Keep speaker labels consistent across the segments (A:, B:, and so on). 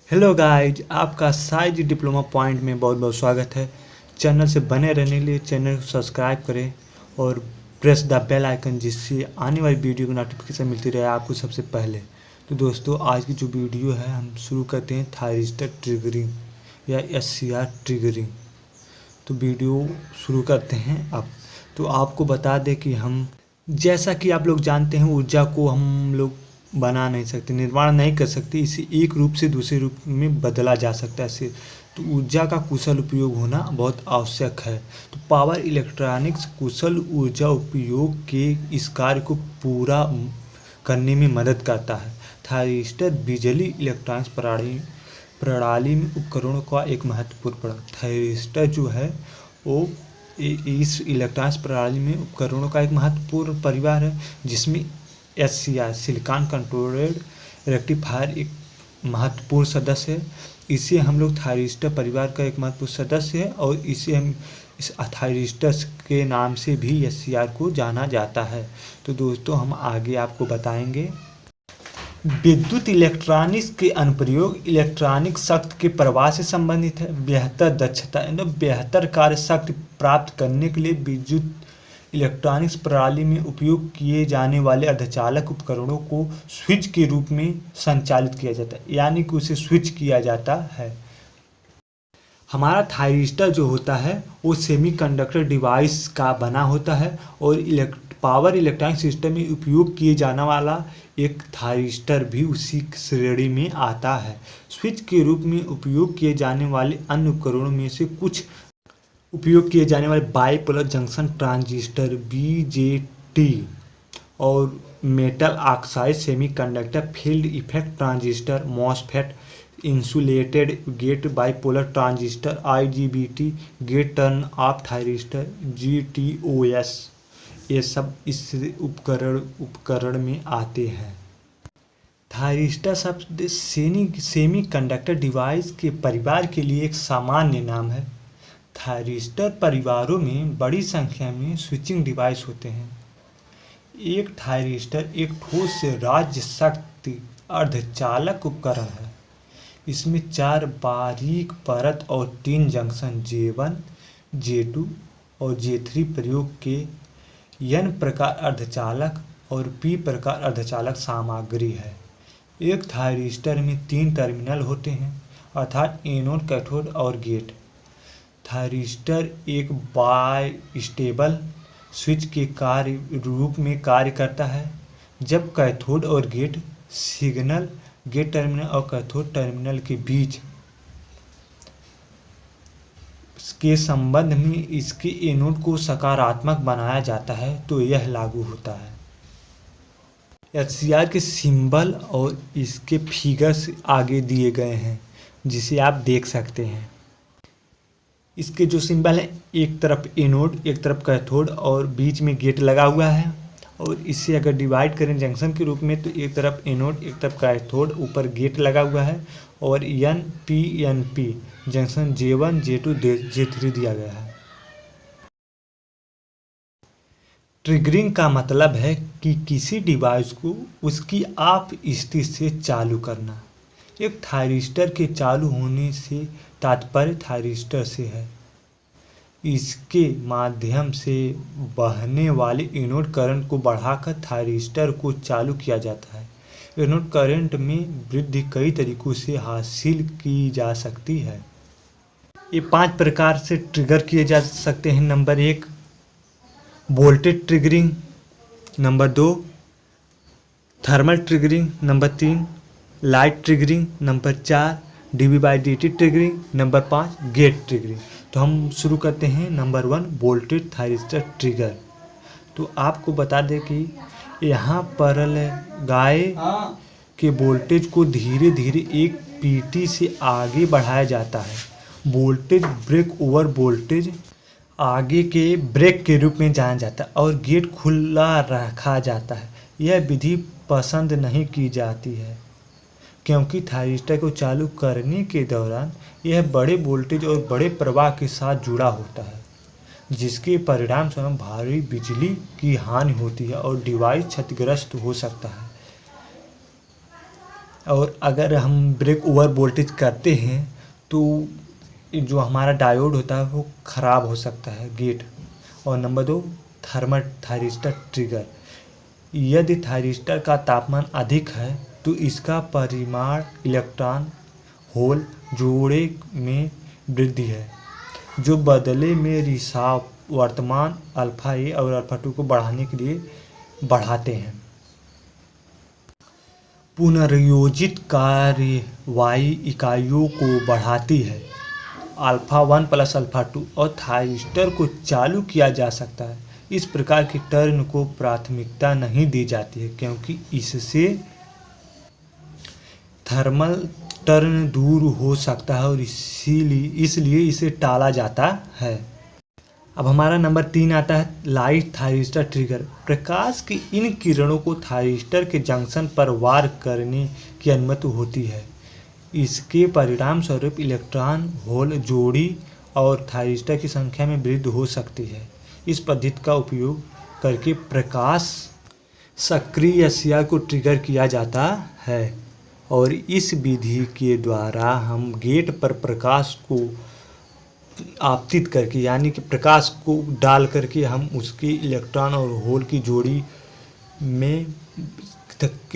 A: Hello guys, आपका size diploma point में बहुत बहुत स्वागत है। चैनल से बने रहने के लिए चैनल को सब्सक्राइब करें और प्रेस द बेल आइकन, जिससे आने वाली वीडियो की नोटिफिकेशन मिलती रहे आपको सबसे पहले। तो दोस्तों, आज की जो वीडियो है हम शुरू करते हैं थायरिस्टर ट्रिगरिंग या SCR ट्रिगरिंग। तो वीडियो शुरू करते हैं अब। तो आपको बता दें कि हम, जैसा कि आप लोग जानते हैं, ऊर्जा को हम लोग बना नहीं सकते, निर्माण नहीं कर सकते, इसे एक रूप से दूसरे रूप में बदला जा सकता है ऐसे। तो ऊर्जा का कुशल उपयोग होना बहुत आवश्यक है। तो पावर इलेक्ट्रॉनिक्स कुशल ऊर्जा उपयोग के इस कार्य को पूरा करने में मदद करता है। थायरिस्टर बिजली इलेक्ट्रॉनिक्स प्रणाली में उपकरणों का एक महत्वपूर्ण थायरिस्टर जो है वो इस इलेक्ट्रॉनिक्स प्रणाली में उपकरणों का एक महत्वपूर्ण परिवार है, जिसमें SCR सिलिकॉन कंट्रोल्ड रेक्टिफायर एक महत्वपूर्ण सदस्य है। इसे हम लोग थायरिस्टर परिवार का एक महत्वपूर्ण सदस्य है और इसे हम इस थायरिस्टर के नाम से भी SCR को जाना जाता है। तो दोस्तों, हम आगे आपको बताएंगे। विद्युत इलेक्ट्रॉनिक्स के अनुप्रयोग इलेक्ट्रॉनिक शक्ति के प्रवाह से संबंधित है। बेहतर दक्षता बेहतर कार्य शक्ति प्राप्त करने के लिए विद्युत इलेक्ट्रॉनिक्स प्रणाली में उपयोग किए जाने वाले अर्धचालक उपकरणों को स्विच के रूप में संचालित किया जाता है, यानी कि उसे स्विच किया जाता है। हमारा थायरिस्टर जो होता है वो सेमीकंडक्टर डिवाइस का बना होता है और पावर इलेक्ट्रॉनिक सिस्टम में उपयोग किए जाने वाला एक थायरिस्टर भी उसी श्रेणी में आता है। स्विच के रूप में उपयोग किए जाने वाले अन्य उपकरणों में से कुछ उपयोग किए जाने वाले बाइपोलर जंक्शन ट्रांजिस्टर BJT और metal oxide semiconductor field effect transistor MOSFET, insulated gate bipolar transistor IGBT, gate turn off thyristor GTOS, ये सब इस उपकरण में आते हैं। थायरिस्टर शब्द सेमीकंडक्टर डिवाइस के परिवार के लिए एक सामान्य नाम है। थायरिस्टर परिवारों में बड़ी संख्या में स्विचिंग डिवाइस होते हैं। एक थायरिस्टर एक ठोस से राज्य शक्ति अर्धचालक उपकरण है। इसमें 4 बारीक परत और 3 जंक्शन J1, J2 और J3 प्रयोग के N प्रकार अर्धचालक और P प्रकार अर्धचालक सामग्री है। एक थायरिस्टर में 3 टर्मिनल होते हैं, अर्थात एनोड, कैथोड और गेट। थायरिस्टर एक बाइस्टेबल स्विच के रूप में कार्य करता है। जब कैथोड और गेट सिग्नल गेट टर्मिनल और कैथोड टर्मिनल के बीच के संबंध में इसके एनोड को सकारात्मक बनाया जाता है तो यह लागू होता है। SCR के सिंबल और इसके फिगर्स आगे दिए गए हैं, जिसे आप देख सकते हैं। इसके जो सिंबल है, एक तरफ एनोड, एक तरफ कैथोड और बीच में गेट लगा हुआ है। और इसे अगर डिवाइड करें जंक्शन के रूप में तो एक तरफ एनोड, एक तरफ कैथोड, ऊपर गेट लगा हुआ है और NP junction J1, J2, J3 दिया गया है। ट्रिगरिंग का मतलब है कि किसी डिवाइस को उसकी आप स्थिति से चालू करना। एक थायरिस्टर के चालू होने से तात्पर्य थायरिस्टर से है। इसके माध्यम से बहने वाले एनोड करंट को बढ़ाकर थायरिस्टर को चालू किया जाता है। एनोड करंट में वृद्धि कई तरीकों से हासिल की जा सकती है। ये 5 प्रकार से ट्रिगर किए जा सकते हैं। Number 1 voltage triggering, number 2 thermal triggering, number 3 light triggering, number 4 dV/dt triggering, number 5 gate triggering. तो हम शुरू करते हैं नंबर 1 वोल्टेज थायरिस्टर ट्रिगर। तो आपको बता दें कि यहाँ पर लगाए के वोल्टेज को धीरे धीरे एक PT से आगे बढ़ाया जाता है। वोल्टेज ब्रेक ओवर वोल्टेज आगे के ब्रेक के रूप में जाना जाता है और गेट खुला रखा जाता है। यह विधि पसंद नहीं की जाती है क्योंकि थायरिस्टर को चालू करने के दौरान यह बड़े वोल्टेज और बड़े प्रवाह के साथ जुड़ा होता है, जिसके परिणाम स्वरूप भारी बिजली की हानि होती है और डिवाइस क्षतिग्रस्त हो सकता है। और अगर हम ब्रेक ओवर वोल्टेज करते हैं तो जो हमारा डायोड होता है वो ख़राब हो सकता है गेट। और नंबर 2, थर्मल थायरिस्टर ट्रिगर। यदि थायरिस्टर का तापमान अधिक है तो इसका परिमाण इलेक्ट्रॉन होल जोड़े में वृद्धि है, जो बदले में रिसाव वर्तमान अल्फा ए और अल्फा 2 को बढ़ाने के लिए बढ़ाते हैं। पुनर्योजित कार्यवाही इकाइयों को बढ़ाती है। अल्फा 1 प्लस अल्फा 2 और थायरिस्टर को चालू किया जा सकता है। इस प्रकार की टर्न को प्राथमिकता नहीं दी जाती है क्योंकि इससे थर्मल टर्न दूर हो सकता है और इसलिए इसे टाला जाता है। अब हमारा नंबर 3 आता है लाइट थायरिस्टर ट्रिगर। प्रकाश की इन किरणों को थायरिस्टर के जंक्शन पर वार करने की अनुमति होती है। इसके परिणाम स्वरूप इलेक्ट्रॉन होल जोड़ी और थायरिस्टर की संख्या में वृद्धि हो सकती है। इस पद्धति का उपयोग करके प्रकाश सक्रिय अशिया को ट्रिगर किया जाता है और इस विधि के द्वारा हम गेट पर प्रकाश को आपतित करके यानी कि प्रकाश को डाल करके हम उसके इलेक्ट्रॉन और होल की जोड़ी में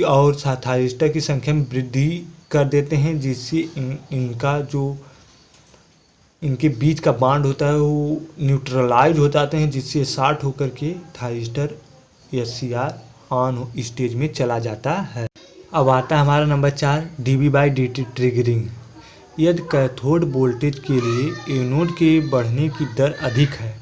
A: और थायरिस्टर की संख्या में वृद्धि कर देते हैं, जिससे इनका जो इनके बीच का बॉन्ड होता है वो न्यूट्रलाइज हो जाते हैं, जिससे शॉर्ट होकर के थायरिस्टर एचसीआर ऑन स्टेज में चला जाता है। अब आता है हमारा नंबर 4 dV/dt ट्रिगरिंग। यदि कैथोड वोल्टेज के लिए एनोड के बढ़ने की दर अधिक है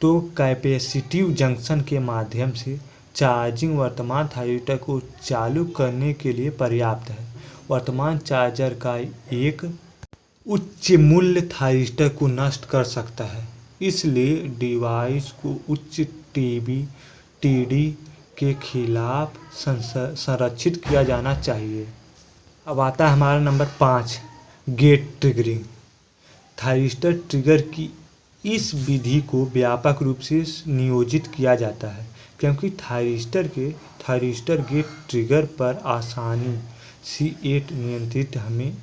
A: तो कैपेसिटिव जंक्शन के माध्यम से चार्जिंग वर्तमान थायरिस्टर को चालू करने के लिए पर्याप्त है। वर्तमान चार्जर का एक उच्च मूल्य थायरिस्टर को नष्ट कर सकता है, इसलिए डिवाइस को उच्च TD के खिलाफ संरक्षित किया जाना चाहिए। अब आता है हमारा number 5 gate triggering. Thyristor trigger की इस विधि को व्यापक रूप से नियोजित किया जाता है क्योंकि थायरिस्टर गेट ट्रिगर पर आसानी C8 नियंत्रित हमें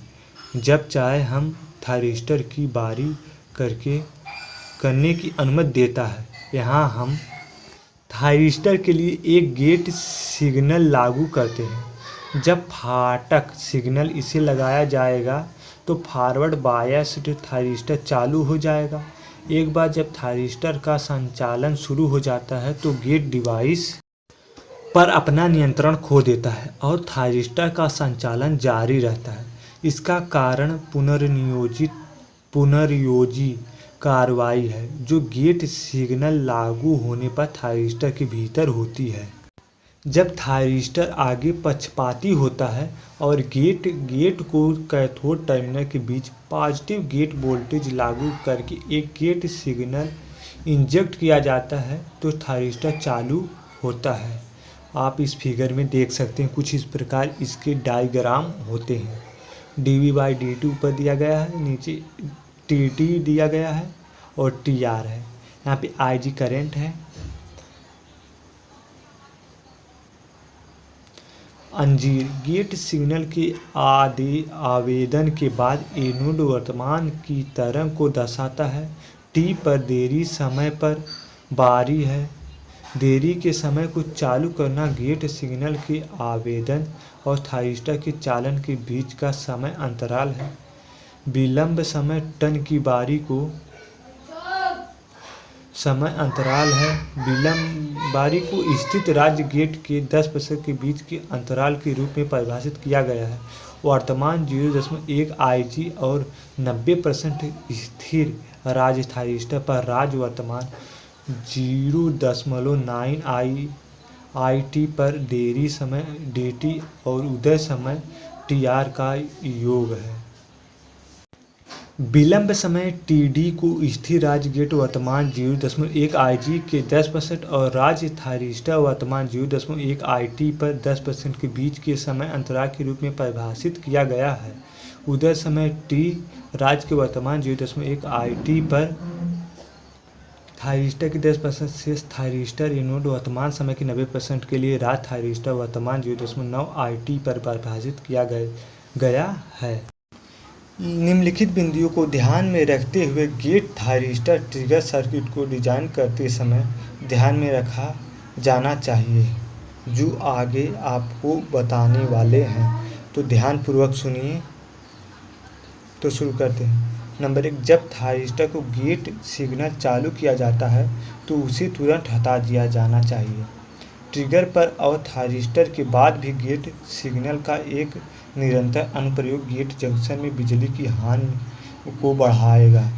A: जब चाहे हम थायरिस्टर की बारी करने की अनुमति देता है। यहाँ हम थायरिस्टर के लिए एक गेट सिग्नल लागू करते हैं। जब फाटक सिग्नल इसे लगाया जाएगा तो फॉरवर्ड बायस्ड थायरिस्टर चालू हो जाएगा। एक बार जब थायरिस्टर का संचालन शुरू हो जाता है तो गेट डिवाइस पर अपना नियंत्रण खो देता है और थायरिस्टर का संचालन जारी रहता है। इसका कारण पुनर्योजी कार्रवाई है जो गेट सिग्नल लागू होने पर थायरिस्टर के भीतर होती है। जब थायरिस्टर आगे पक्षपाती होता है और गेट को कैथोड टर्मिनल के बीच पॉजिटिव गेट वोल्टेज लागू करके एक गेट सिग्नल इंजेक्ट किया जाता है तो थायरिस्टर चालू होता है। आप इस फिगर में देख सकते हैं कुछ इस प्रकार इसके डायग्राम होते हैं। dV/dt ऊपर दिया गया है, नीचे TD दिया गया है और TR है। यहाँ पे IG करंट है। अंजीर गेट सिग्नल के आवेदन के बाद एनोड वर्तमान की तरंग को दर्शाता है। T पर देरी समय पर बारी है। देरी के समय को चालू करना गेट सिग्नल के आवेदन और थायरिस्टर के चालन के बीच का समय अंतराल है। विलंब समय टर्न की बारी को समय अंतराल है। विलंब बारी को स्थित राज्य गेट के 10% के बीच के अंतराल के रूप में परिभाषित किया गया है। वर्तमान 0.1 IG और 90% स्थिर राज्य थायरिस्टर पर राज्य वर्तमान 0.9 IT पर देरी समय DT और उदय समय TR का योग है। विलंब समय TD को स्थिर राज्य गेट वर्तमान 0.1 IG के 10% और राज्य थायरिस्टर वर्तमान 0.1 IT पर 10% के बीच के समय अंतराल के रूप में परिभाषित किया गया है। उदय समय T राज्य के वर्तमान 0.1 IT पर थायरिस्टर की 10% शेष थायरिस्टर इनोड वर्तमान समय की 90% के लिए राज थायरिस्टर वर्तमान 0.9 RT पर परिभाषित किया गया है। निम्नलिखित बिंदुओं को ध्यान में रखते हुए गेट थायरिस्टर ट्रिगर सर्किट को डिजाइन करते समय ध्यान में रखा जाना चाहिए, जो आगे आपको बताने वाले हैं। तो ध्यानपूर्वक सुनिए। तो शुरू करते हैं। नंबर 1, जब थायरिस्टर को गेट सिग्नल चालू किया जाता है तो उसे तुरंत हटा दिया जाना चाहिए। ट्रिगर पर और थायरिस्टर के बाद भी गेट सिग्नल का एक निरंतर अनुप्रयोग गेट जंक्शन में बिजली की हानि को बढ़ाएगा।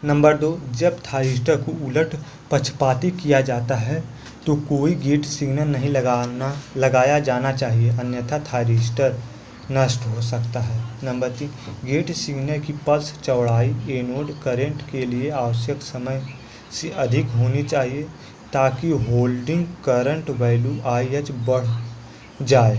A: नंबर 2, जब थायरिस्टर को उलट पक्षपाती किया जाता है तो कोई गेट सिग्नल नहीं लगाया जाना चाहिए, अन्यथा थायरिस्टर नष्ट हो सकता है। नंबर 3, गेट सिग्नल की पल्स चौड़ाई एनोड करंट के लिए आवश्यक समय से अधिक होनी चाहिए ताकि होल्डिंग करंट वैल्यू IH बढ़ जाए।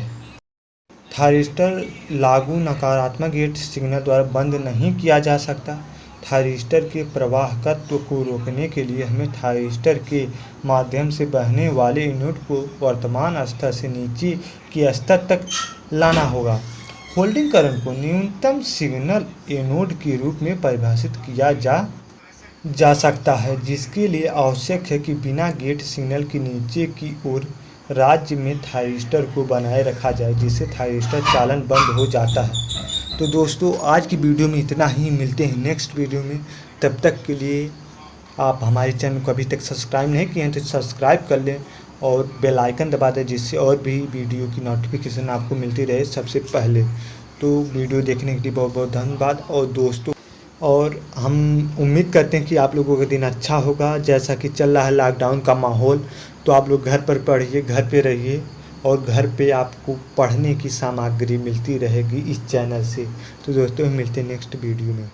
A: थायरिस्टर लागू नकारात्मक गेट सिग्नल द्वारा बंद नहीं किया जा सकता। थायरिस्टर के प्रवाहकत्व को रोकने के लिए हमें थायरिस्टर के माध्यम से बहने वाले एनोड को वर्तमान स्तर से नीचे के स्तर तक लाना होगा। होल्डिंग करंट को न्यूनतम सिग्नल एनोड के रूप में परिभाषित किया जा सकता है, जिसके लिए आवश्यक है कि बिना गेट सिग्नल के नीचे की ओर राज्य में थायरिस्टर को बनाए रखा जाए, जिससे थायरिस्टर चालन बंद हो जाता है। तो दोस्तों, आज की वीडियो में इतना ही। मिलते हैं नेक्स्ट वीडियो में। तब तक के लिए आप हमारे चैनल को अभी तक सब्सक्राइब नहीं किए हैं तो सब्सक्राइब कर लें और बेल आइकन दबा दें, जिससे और भी वीडियो की नोटिफिकेशन आपको मिलती रहे सबसे पहले। तो वीडियो देखने के लिए बहुत बहुत धन्यवाद। और दोस्तों, और हम उम्मीद करते हैं कि आप लोगों का दिन अच्छा होगा। जैसा कि चल रहा है लॉकडाउन का माहौल, तो आप लोग घर पर पढ़िए, घर पे रहिए और घर पे आपको पढ़ने की सामग्री मिलती रहेगी इस चैनल से। तो दोस्तों, मिलते हैं नेक्स्ट वीडियो में।